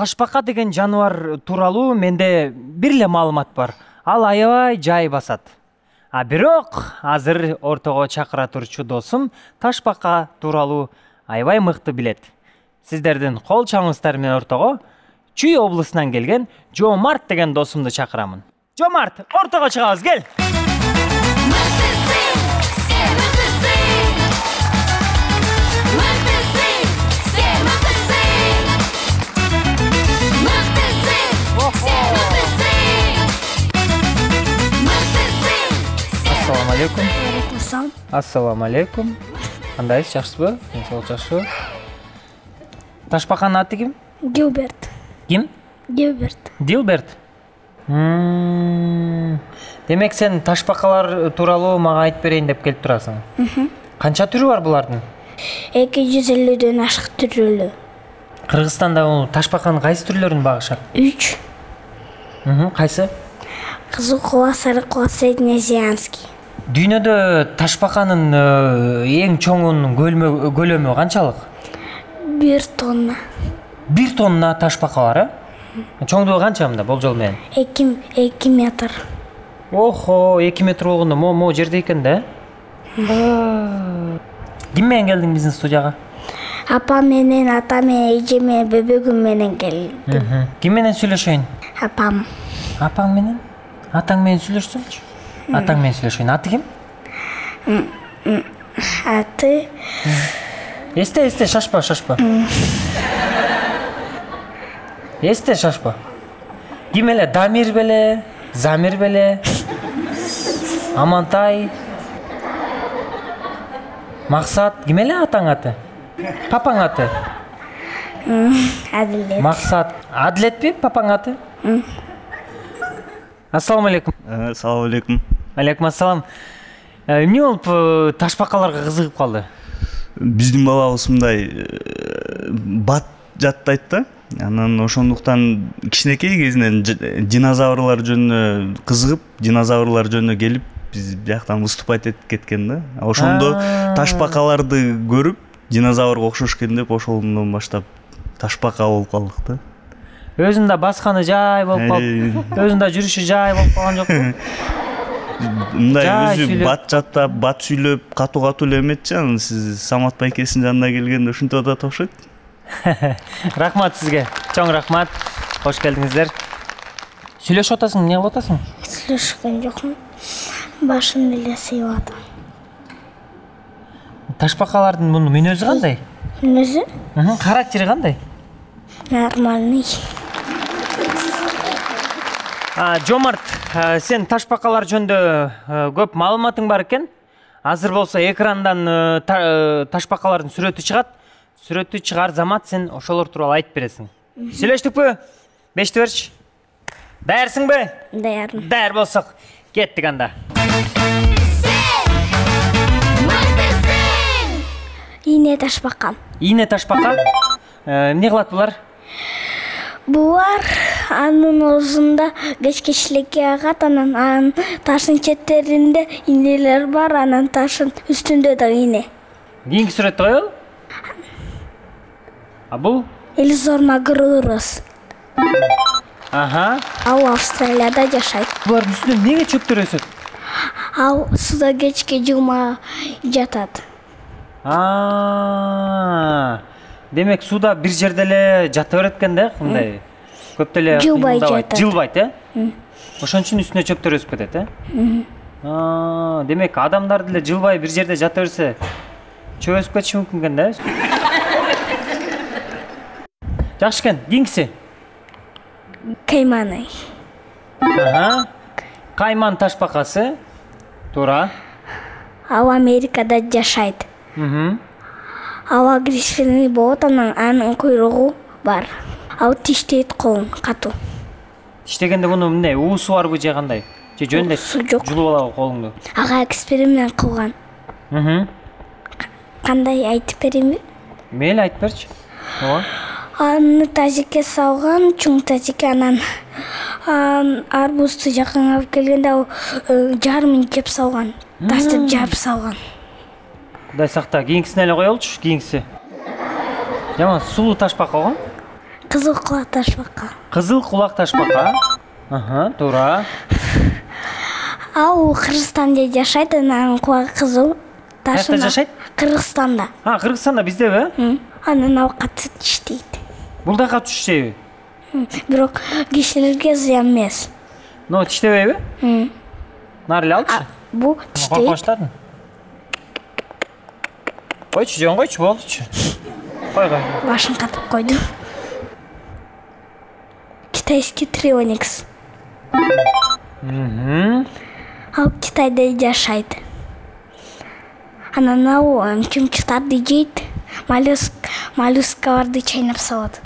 ташбака деген жаныбар тууралуу менде бир эле маалымат бар. Ал аябай жай басат. А бирок азыр ортого чакыра турчу досум ташбака тууралуу аябай мыкты билет. Сиздердин кол чаңыңыздар менен ортого Чүй облусунан келген Жомарт деген досумду чакырамын. Жомарт, ортого чыгабыз, кел. Ассаламу алейкум. Ассаламу алейкум. Кандайсыз, жакшысызбы? Денсаулык жакшыбы? Ташбаканын аты ким? Дилберт. Ким? Дилберт. Дилберт. Демек сен ташбакалар тууралуу мага айтып берейин деп келип турасың. Канча түрү бар булардын? 250дөн ашык түрлүү. Кыргызстанда ташбаканын кайсы түрлөрүн багышат? 3. Кайсы? Кызыл кула, сары кула, среднеазиатский. Дүйнөдө ташбаканын эң чоңунун көлөмү канчалык? 1 тонна. 1 тонна ташбака бар, чоңдугу канча мында болжол менен? 2 метр. Охо, 2 метр болгондо мо жерде экен да? Ким менен келдиң биздин студияга? Апам менен, ата менен, эже менен, бөбөгүм менен келдим. Ким менен сүйлөшөйүн? Апам. Апаң менен? Атаң менен сүйлөшсөңчү. Атаң менен сүйлөшөйүн. Аты ким? Аты Эсте, шашпа. Эсте, шашпа. Ким эле? Дамир беле, Замир беле, Амантай, Максат. Ким эле атаң аты? Папаң аты? Адилет. Максат. Адилетпи папаң аты? Ассаламу алейкум. Ассаламу алейкум. Алейкум ассалам. Эмне болуп ташбакаларга кызыгып калды? Биздин балабыз мындай бат жаттайт да. Анан ошондуктан кичинекей кезинен динозаврлар жөнүнө кызыгып, динозаврлар жөнүнө келип, биз бияктан выступать этип кеткен да. Ошондо ташбакаларды көрүп, динозаврга окшош экен деп, ошондон баштап ташбака болуп калдык да. Өзүндө басканы жай болуп калып, өзүндө жүрүшү жай болуп калган жокпу? Мындай өзү бат жаттап, бат сүйлөп, катуу эле эметчи, анан сиз Самат байкесинин жанына келгенде ушинтип атат окшойт. Рахмат сизге. Чоң рахмат. Кош келдиңиздер. Сүйлөшүп атасың, эмне кылып атасың? Сүйлөшкөн жокмун. Башын эле сыйып атам. Ташбакалардын мунун мүнөзү кандай? Мүнөзү? Характери кандай? Нормальный. Жомарт, сен ташбакалар жөнүндө көп маалыматың бар экен. Азыр болсо экрандан ташбакалардын сүрөтү чыгат. Сүрөтү чыгар замат сен ошолор тууралуу айтып бересиң. Сүйлөштүкпү? 5 берчи. Даярсыңбы? Даярмын. Даяр болсок, кеттик анда. Ийне ташбака. Ийне ташбака? Эмне кылат булар? Булар анын оозунда кечкечлекке агат, анан таштын четтериндеийнелер бар, анан таштын үстүндө да ийне. Кийинки сүрөттү коелу. А бул? Элизор Магрурус. Ал Австралияда жашайт. Булардын үстүндө эмнеге чөптөр өсөт? Ал суда кечке жылма жатат. Демек суда бир жерде эле жата берет экен да, мындай. Көп деле жылбайт, Ошон үчүн үстүнө чөптөр өсүп кетет, Демек адамдар деле жылбай бир жерде жата берсе, чөп өсүп кетиши мүмкүн экен да. Жакшы экен, кийинкиси. Кайманы. Кайман ташбакасы. Туура. Ал Америкада жашайт. Ал агрессивный болот, анын куйругу бар. Ал тиштейт колун катуу. Тиштегенде муну эмне, уусу барбы же кандай? Же жөн эле жулуп алабы колуңду? Ага эксперимент кылган. Кандай айтып берейинби? Мейли айтып берчи. Аны тазикке салган, чуң тазикке, анан арбузду жакын алып келгенде ал жарымын жеп салган. Тастып жарып салган. Кудай сакта, кийинкисине эле коелучу, кийинкиси. Жаман сулуу ташбака го? кызыл кулак ташбака. Кызыл кулак ташбака. Туура. Ал Кыргызстанда жашайт, анан кулагы кызыл. Кайерде жашайт? Кыргызстанда. Кыргызстанда биздеби? Анан ал катып иштейт. Бул да катып иштейби? Бирок кишилерге зыян эмес. Но тиштебейби? Нары эле алчы. Бул Коркуп баштадым. Койчу, жөн койчу, болдучу. Кой. Башын катып койду. Китайский трионикс. Ал Китайда жашайт. Анан ал чымчыктарды жейт, моллюскаларды чайнап салат.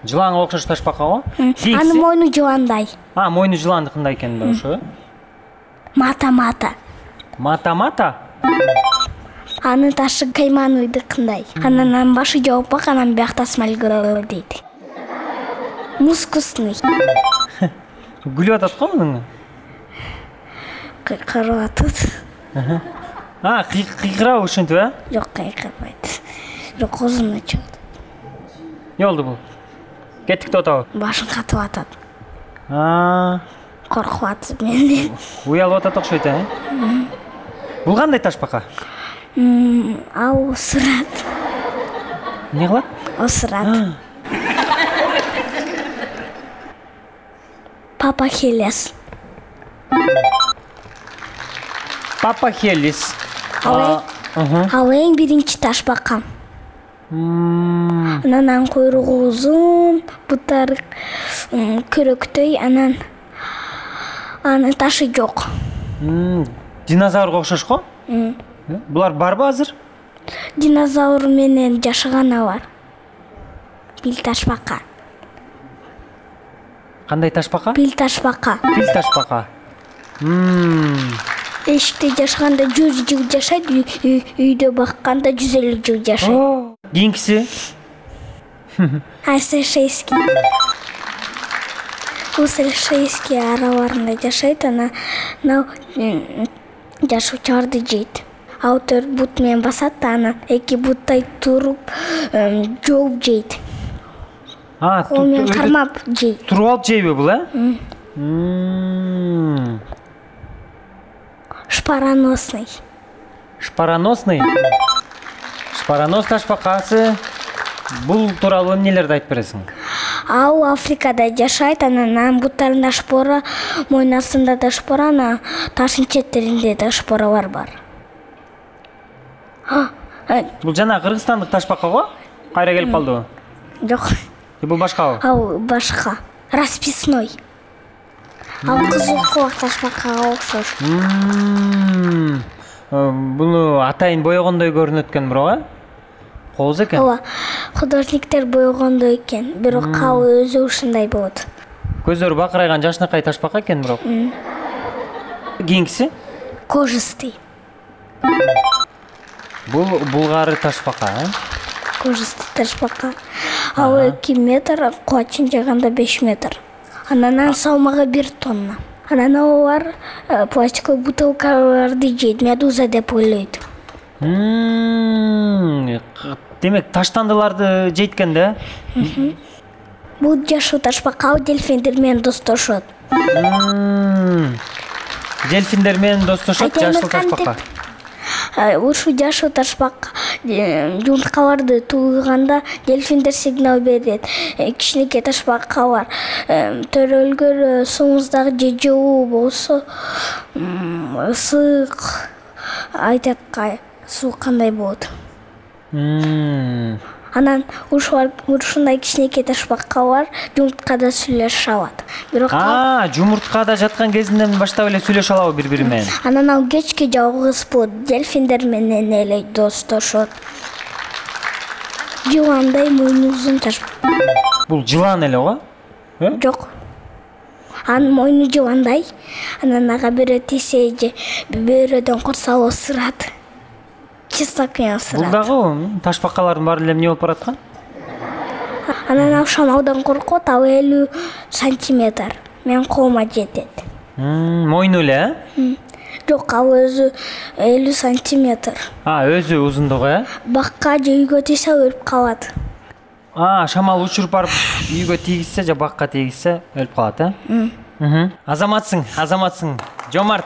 Жыланга окшош ташбака го? Анын мойну жыландай. Мойну жыландыкындай экен да ошо. Мата. Мата? Анын ташы каймануйдыкындай. Анан башы жаупак, анан биякта смальгыры дейт. Мускусный. Күлүп атат го муну? Кыйкырып атат. Кыйкырабы ушинтип, э? Жок, кыйкырбайт. Бирок оозуна чыгат. Не болду бул? Кеттик деп атабы? Башын катып атат. Коркуп атып менден. Уялып атат окшойт, э? Бул кандай ташбака? Ал осурат. Не кылат? Осурат. Папа Хелес. Ал эң биринчи ташбака. Анан куйругу узун, буттары көрөктөй, анан ташы жок. Динозаврга окшош го? Булар барбы азыр? Динозавр менен жашаганы бар. Бил ташбака. Кандай ташбака? Бил ташбака. Эшикте жашаганда 100 жыл жашайт, үйдө бакканда 150 жыл жашайт. Кийинкиси? Сельшейский. Бул Сельшейский араларында жашайт, анан жашоочуларды жейт. Ал 4 бут менен басат, анан 2 буттай туруп жооп жейт. Кол менен кармап жейт. Туруп алып жейби бул, э? Шпароносный. Шпаронос ташбакасы. Бул тууралуу эмнелерди айтып бересиң? Ал Африкада жашайт, анан буттарында шпора, мойнун астында да шпора, анан таштын четтеринде да шпоралар бар. Бул жана кыргызстандык ташбака го? Кайра келип калдыбы? Жок. Бул башкабы? Ал башка. Расписной. Ал кызыл кулак ташбакага окшош. Буну атайын боёгондой көрүнөт экен бирок, э? Кооз экен. Ооба, художниктер боёгондой экен, бирок ал өзү ушундай болот. Көздөр бакырайган жашынакай ташбака экен бирок. Кийинкиси? Кожистый. Бул булгары ташбака, э? Кожистый ташбака. Ал 2 метр, кулачын жаганда 5 метр. Анан салмагы 1 тонна. Анан алар пластиковый бутылкаларды жейт, медуза деп ойлойт. Демек таштандыларды жейт экен да? Бул жашоо ташбака, ал дельфиндер менен достошот. Дельфиндер менен достошот жашыл ташбака. Ушу жашоо ташбака жумурткаларды тууганда дельфиндер сигнал берет. Кичинекей ташбакалар төрөлгөр суңуздагы же жоо болсо ысык айтат суу кандай болот. Анан ушундай кичинекей ташбакалар жумурткада сүйлөшө алат. Бирок жумурткада жаткан кезинен баштап эле сүйлөшө алабы бири-бири менен? Анан ал кечке жалгыз болот, дельфиндер менен эле достошот. Жыландай мойну узун ташбака. Бул жылан эле го? Жок. Анын мойну жыландай, анан ага бирөө тийсе же бирөөдөн курса ал осурат. Чистак менен осурат. Бул дагы ташбакалардын баары эле эмне болуп бараткан? Анан ал шамалдан коркот, ал 50 сантиметр. Мен колума жетет. Мойну эле, э? Жок, ал өзү 50 сантиметр. Өзү узундугу, Бакка же үйгө тийсе өлүп калат. Шамал учуруп барып үйгө тийгизсе же бакка тийгизсе өлүп калат, Азаматсың, Жомарт.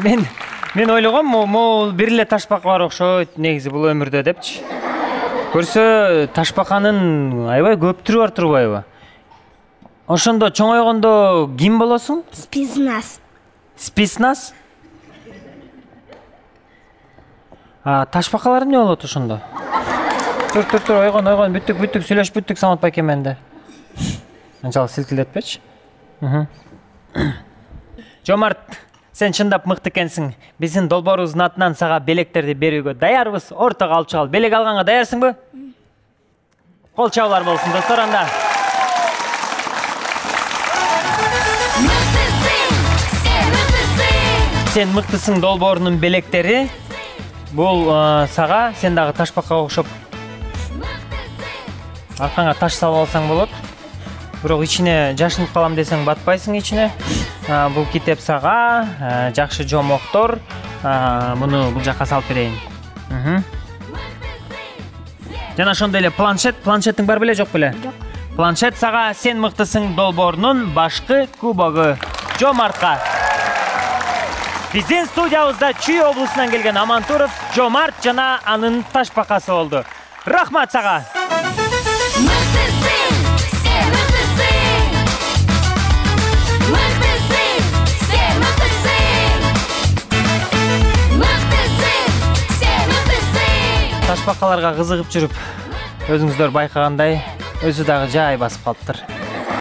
Мен ойлогом, могул бир эле ташбака бар окшойт негизи бул өмүрдө депчи. Көрсө ташбаканын аябай көп түрү бар турбайбы? Ошондо чоңойгондо ким болосуң? Спецназ. Спецназ? Ташбакалар эмне болот ошондо? Тур, ойгон, бүттүк, сүйлөшүп бүттүк Самат байке менде. Анчалык силкилдетпечи. Жомарт, сен чындап мыкты экенсиң. Биздин долбоорубуздун атынан сага белектерди берүүгө даярбыз. Ортого алып чыгалы. Белек алганга даярсыңбы? Кол чабуулар болсун достор анда. Сен мыктысың долбоорунун белектери. Бул сага сен дагы ташбакка окшоп аркаңа таш салып алсаң болот. Бирок ичине жашынып калам десең батпайсың ичине. Бул китеп сага, жакшы жомоктор. Муну бул жакка салып берейин. Жана ошондой эле планшеттиң бар беле, жок беле? Жок. Планшет сага сен мыктысың долбоорунун башкы кубогу. Жомартка. Биздин студиябызда Чүй облусунан келген Амантуров Жомарт жана анын ташбакасы болду. Рахмат сага. Ташбакаларга кызыгып жүрүп, өзүңүздөр байкагандай, өзү дагы жай басып калыптыр.